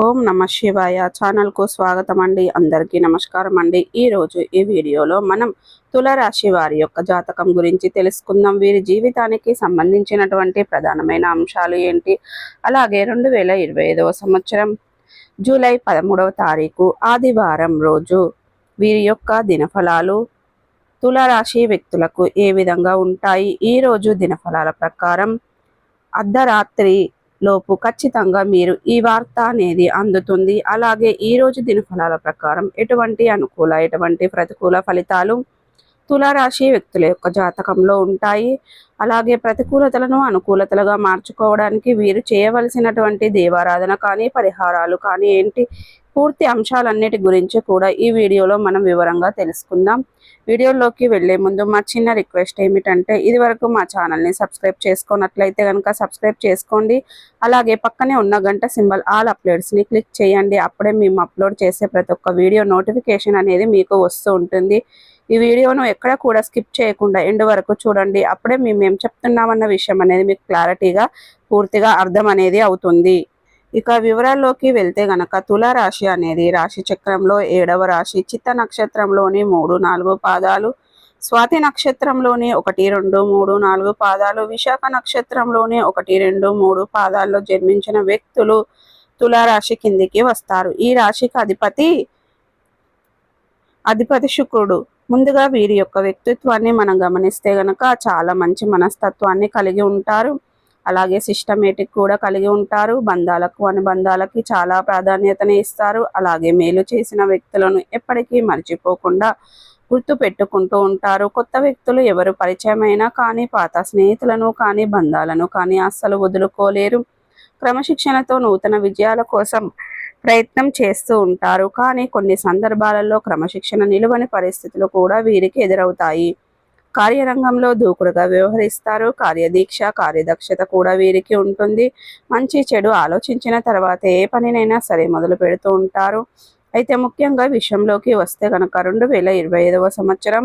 ఓం నమ శివాయ ఛానల్కు స్వాగతం అండి. అందరికీ నమస్కారం అండి. ఈరోజు ఈ వీడియోలో మనం తులారాశి వారి యొక్క జాతకం గురించి తెలుసుకుందాం. వీరి జీవితానికి సంబంధించినటువంటి ప్రధానమైన అంశాలు ఏంటి, అలాగే 2025వ సంవత్సరం జూలై 13వ తారీఖు ఆదివారం రోజు వీరి యొక్క దినఫలాలు తులారాశి వ్యక్తులకు ఏ విధంగా ఉంటాయి. ఈరోజు దినఫలాల ప్రకారం అర్ధరాత్రి లోపు ఖచ్చితంగా మీరు ఈ వార్త అనేది అందుతుంది. అలాగే ఈరోజు దినఫలాల ప్రకారం ఎటువంటి అనుకూల ఎటువంటి ప్రతికూల ఫలితాలు తులారాశి వ్యక్తుల యొక్క జాతకంలో ఉంటాయి. అలాగే ప్రతికూలతలను అనుకూలతలుగా మార్చుకోవడానికి వీరు చేయవలసినటువంటి దేవారాధన కానీ పరిహారాలు కానీ ఏంటి, పూర్తి అంశాలన్నిటి గురించి కూడా ఈ వీడియోలో మనం వివరంగా తెలుసుకుందాం. వీడియోలోకి వెళ్లే ముందు మా చిన్న రిక్వెస్ట్ ఏమిటంటే, ఇదివరకు మా ఛానల్ని సబ్స్క్రైబ్ చేసుకున్నట్లయితే కనుక సబ్స్క్రైబ్ చేసుకోండి. అలాగే పక్కనే ఉన్న గంట సింబల్ ఆల్ అప్లోడ్స్ని క్లిక్ చేయండి. అప్పుడే మేము అప్లోడ్ చేసే ప్రతి ఒక్క వీడియో నోటిఫికేషన్ అనేది మీకు వస్తూ ఉంటుంది. ఈ వీడియోను ఎక్కడ కూడా స్కిప్ చేయకుండా ఎండ్ వరకు చూడండి. అప్పుడే మేము ఏం చెప్తున్నామన్న విషయం అనేది మీకు క్లారిటీగా పూర్తిగా అర్థం అనేది అవుతుంది. ఇక వివరాల్లోకి వెళ్తే గనక తులారాశి అనేది రాశి చక్రంలో 7వ రాశి. చిత్త నక్షత్రంలోని 3, 4 పాదాలు, స్వాతి నక్షత్రంలోని 1, 2, 3, 4 పాదాలు, విశాఖ నక్షత్రంలోని 1, 2, 3 పాదాల్లో జన్మించిన వ్యక్తులు తులారాశి కిందికి వస్తారు. ఈ రాశికి అధిపతి శుక్రుడు. ముందుగా వీరి యొక్క వ్యక్తిత్వాన్ని మనం గమనిస్తే గనక చాలా మంచి మనస్తత్వాన్ని కలిగి ఉంటారు. అలాగే సిస్టమేటిక్ కూడా కలిగి ఉంటారు. బంధాలకు అనుబంధాలకి చాలా ప్రాధాన్యతని ఇస్తారు. అలాగే మేలు చేసిన వ్యక్తులను ఎప్పటికీ మర్చిపోకుండా గుర్తు పెట్టుకుంటూ ఉంటారు. కొత్త వ్యక్తులు ఎవరు పరిచయమైనా కానీ పాత స్నేహితులను కానీ బంధాలను కానీ అస్సలు వదులుకోలేరు. క్రమశిక్షణతో నూతన విజయాల కోసం ప్రయత్నం చేస్తూ ఉంటారు. కానీ కొన్ని సందర్భాలలో క్రమశిక్షణ నిలువని పరిస్థితులు కూడా వీరికి ఎదురవుతాయి. కార్యరంగంలో దూకుడుగా వ్యవహరిస్తారు. కార్యదీక్ష కార్యదక్షత కూడా వీరికి ఉంటుంది. మంచి చెడు ఆలోచించిన తర్వాత ఏ పనినైనా సరే మొదలు పెడుతూ ఉంటారు. అయితే ముఖ్యంగా విషయంలోకి వస్తే కనుక 2025వ సంవత్సరం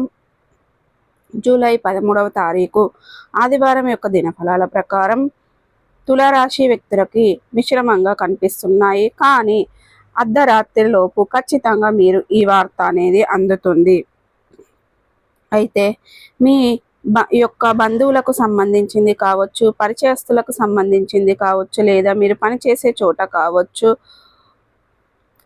జూలై 13వ తారీఖు ఆదివారం యొక్క దినఫలాల ప్రకారం తులారాశి వ్యక్తులకి మిశ్రమంగా కనిపిస్తున్నాయి. కానీ అర్ధరాత్రి లోపు ఖచ్చితంగా మీరు ఈ వార్త అనేది అందుతుంది. అయితే మీ యొక్క బంధువులకు సంబంధించింది కావచ్చు, పరిచయస్తులకు సంబంధించింది కావచ్చు, లేదా మీరు పనిచేసే చోట కావచ్చు,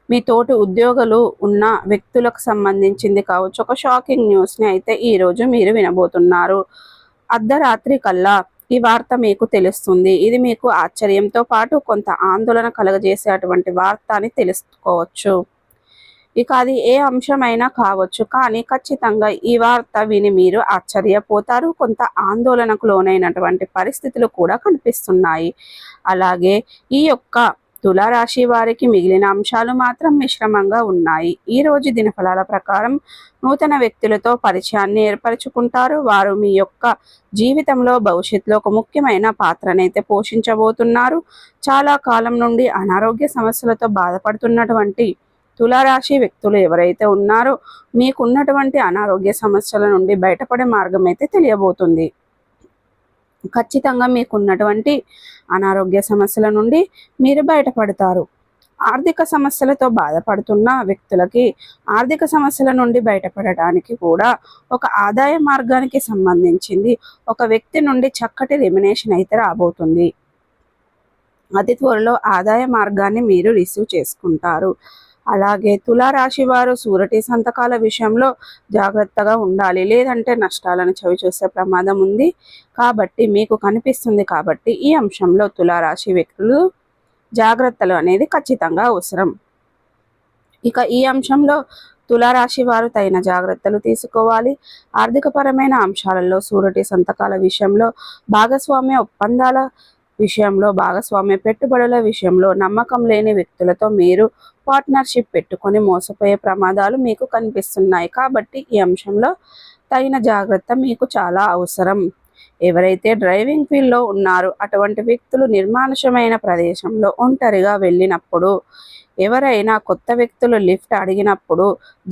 మీ తోటి ఉద్యోగులు ఉన్న వ్యక్తులకు సంబంధించింది కావచ్చు, ఒక షాకింగ్ న్యూస్ని అయితే ఈరోజు మీరు వినబోతున్నారు. అర్ధరాత్రి కల్లా ఈ వార్త మీకు తెలుస్తుంది. ఇది మీకు ఆశ్చర్యంతో పాటు కొంత ఆందోళన కలగజేసేటువంటి వార్త అని తెలుసుకోవచ్చు. ఇక అది ఏ అంశమైనా కావచ్చు, కానీ ఖచ్చితంగా ఈ వార్త విని మీరు ఆశ్చర్యపోతారు. కొంత ఆందోళనకు లోనైనటువంటి పరిస్థితులు కూడా కనిపిస్తున్నాయి. అలాగే ఈ యొక్క తులారాశి వారికి మిగిలిన అంశాలు మాత్రం మిశ్రమంగా ఉన్నాయి. ఈ రోజు దినఫలాల ప్రకారం నూతన వ్యక్తులతో పరిచయాన్ని ఏర్పరచుకుంటారు. వారు మీ యొక్క జీవితంలో భవిష్యత్తులో ఒక ముఖ్యమైన పాత్రనైతే పోషించబోతున్నారు. చాలా కాలం నుండి అనారోగ్య సమస్యలతో బాధపడుతున్నటువంటి తులారాశి వ్యక్తులు ఎవరైతే ఉన్నారో మీకున్నటువంటి అనారోగ్య సమస్యల నుండి బయటపడే మార్గం అయితే తెలియబోతుంది. ఖచ్చితంగా మీకున్నటువంటి అనారోగ్య సమస్యల నుండి మీరు బయటపడతారు. ఆర్థిక సమస్యలతో బాధపడుతున్న వ్యక్తులకి ఆర్థిక సమస్యల నుండి బయటపడడానికి కూడా ఒక ఆదాయ మార్గానికి సంబంధించింది ఒక వ్యక్తి నుండి చక్కటి రెమ్యునేషన్ అయితే రాబోతుంది. అతి త్వరలో ఆదాయ మార్గాన్ని మీరు రిసీవ్ చేసుకుంటారు. అలాగే తులారాశి వారు సూరటి సంతకాల విషయంలో జాగ్రత్తగా ఉండాలి, లేదంటే నష్టాలను చవిచూసే ప్రమాదం ఉంది. కాబట్టి మీకు కనిపిస్తుంది కాబట్టి ఈ అంశంలో తులారాశి వ్యక్తులు జాగ్రత్తలు అనేది ఖచ్చితంగా అవసరం. ఇక ఈ అంశంలో తులారాశి వారు తగిన జాగ్రత్తలు తీసుకోవాలి. ఆర్థికపరమైన అంశాలలో సూరటి సంతకాల విషయంలో, భాగస్వామ్య ఒప్పందాల విషయంలో, భాగస్వామ్య పెట్టుబడుల విషయంలో నమ్మకం లేని వ్యక్తులతో మీరు పార్ట్నర్షిప్ పెట్టుకొని మోసపోయే ప్రమాదాలు మీకు కనిపిస్తున్నాయి. కాబట్టి ఈ అంశంలో తగిన జాగ్రత్త మీకు చాలా అవసరం. ఎవరైతే డ్రైవింగ్ ఫీల్డ్లో ఉన్నారో అటువంటి వ్యక్తులు నిర్మానుషమైన ప్రదేశంలో ఒంటరిగా వెళ్ళినప్పుడు, ఎవరైనా కొత్త వ్యక్తులు లిఫ్ట్ అడిగినప్పుడు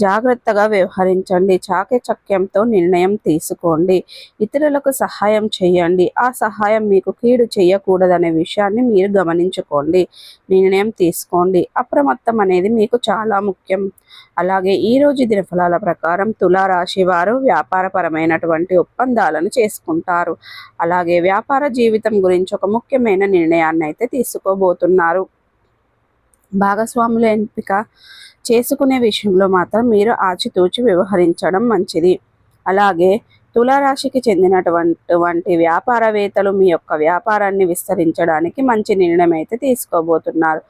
జాగ్రత్తగా వ్యవహరించండి. చాకచక్యంతో నిర్ణయం తీసుకోండి. ఇతరులకు సహాయం చేయండి. ఆ సహాయం మీకు కీడు చేయకూడదనే విషయాన్ని మీరు గమనించుకోండి. నిర్ణయం తీసుకోండి. అప్రమత్తం అనేది మీకు చాలా ముఖ్యం. అలాగే ఈరోజు దినఫలాల ప్రకారం తులారాశి వారు వ్యాపారపరమైనటువంటి ఒప్పందాలను చేసుకుంటారు. అలాగే వ్యాపార జీవితం గురించి ఒక ముఖ్యమైన నిర్ణయాన్ని అయితే తీసుకోబోతున్నారు. భాగస్వాముల ఎంపిక చేసుకునే విషయంలో మాత్రం మీరు ఆచితూచి వ్యవహరించడం మంచిది. అలాగే తులారాశికి చెందినటువంటి వ్యాపారవేత్తలు మీ యొక్క వ్యాపారాన్ని విస్తరించడానికి మంచి నిర్ణయం అయితే తీసుకోబోతున్నారు.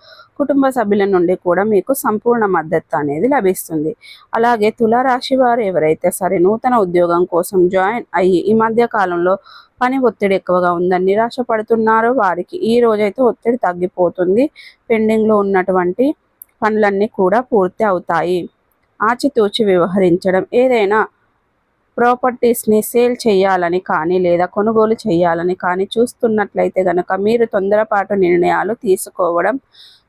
కుటుంబ సభ్యుల నుండి కూడా మీకు సంపూర్ణ మద్దతు అనేది లభిస్తుంది. అలాగే తులారాశి వారు ఎవరైతే నూతన ఉద్యోగం కోసం జాయిన్ అయ్యి ఈ మధ్య కాలంలో పని ఒత్తిడి ఎక్కువగా ఉందని నిరాశపడుతున్నారో వారికి ఈ రోజైతే ఒత్తిడి తగ్గిపోతుంది. పెండింగ్లో ఉన్నటువంటి పనులన్నీ కూడా పూర్తి అవుతాయి. ఆచితూచి వ్యవహరించడం, ఏదైనా ప్రాపర్టీస్ని సేల్ చేయాలని కానీ లేదా కొనుగోలు చేయాలని కానీ చూస్తున్నట్లయితే కనుక మీరు తొందరపాటు నిర్ణయాలు తీసుకోవడం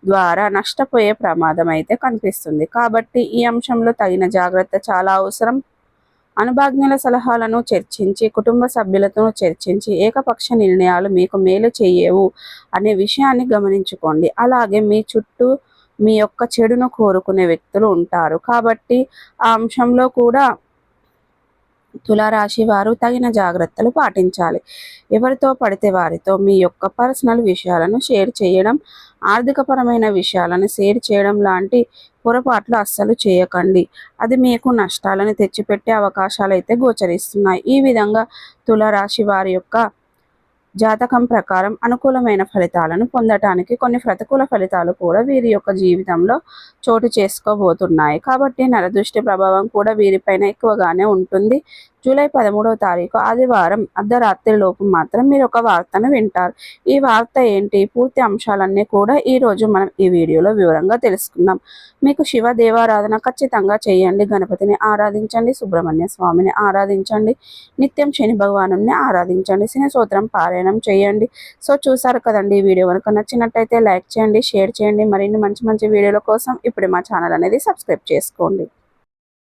ద్వారా నష్టపోయే ప్రమాదం అయితే కనిపిస్తుంది. కాబట్టి ఈ అంశంలో తగిన జాగ్రత్త చాలా అవసరం. అనుభవజ్ఞుల సలహాలను చర్చించి, కుటుంబ సభ్యులతో చర్చించి ఏకపక్ష నిర్ణయాలు మీకు మేలు చేయవు అనే విషయాన్ని గమనించుకోండి. అలాగే మీ చుట్టూ మీ యొక్క చెడును కోరుకునే వ్యక్తులు ఉంటారు. కాబట్టి ఆ అంశంలో కూడా తులారాశి వారు తగిన జాగ్రత్తలు పాటించాలి. ఎవరితో పడితే వారితో మీ యొక్క పర్సనల్ విషయాలను షేర్ చేయడం, ఆర్థికపరమైన విషయాలను షేర్ చేయడం లాంటి పొరపాట్లు అస్సలు చేయకండి. అది మీకు నష్టాలను తెచ్చిపెట్టే అవకాశాలు అయితే గోచరిస్తున్నాయి. ఈ విధంగా తులారాశి వారి యొక్క జాతకం ప్రకారం అనుకూలమైన ఫలితాలను పొందటానికి కొన్ని ప్రతికూల ఫలితాలు కూడా వీరి యొక్క జీవితంలో చోటు చేసుకోబోతున్నాయి. కాబట్టి నరదృష్టి ప్రభావం కూడా వీరిపైన ఎక్కువగానే ఉంటుంది. జూలై 13వ తారీఖు ఆదివారం అర్ధరాత్రి లోపు మాత్రం మీరు ఒక వార్తను వింటారు. ఈ వార్త ఏంటి, పూర్తి అంశాలన్నీ కూడా ఈరోజు మనం ఈ వీడియోలో వివరంగా తెలుసుకుందాం. మీకు శివ దేవారాధన ఖచ్చితంగా చేయండి. గణపతిని ఆరాధించండి, సుబ్రహ్మణ్య స్వామిని ఆరాధించండి, నిత్యం శని భగవానుని ఆరాధించండి, శని స్తోత్రం పారాయణం చేయండి. సో చూసారు కదండి, ఈ వీడియో కనుక నచ్చినట్టయితే లైక్ చేయండి, షేర్ చేయండి. మరిన్ని మంచి మంచి వీడియోల కోసం ఇప్పుడు మా ఛానల్ అనేది సబ్స్క్రైబ్ చేసుకోండి.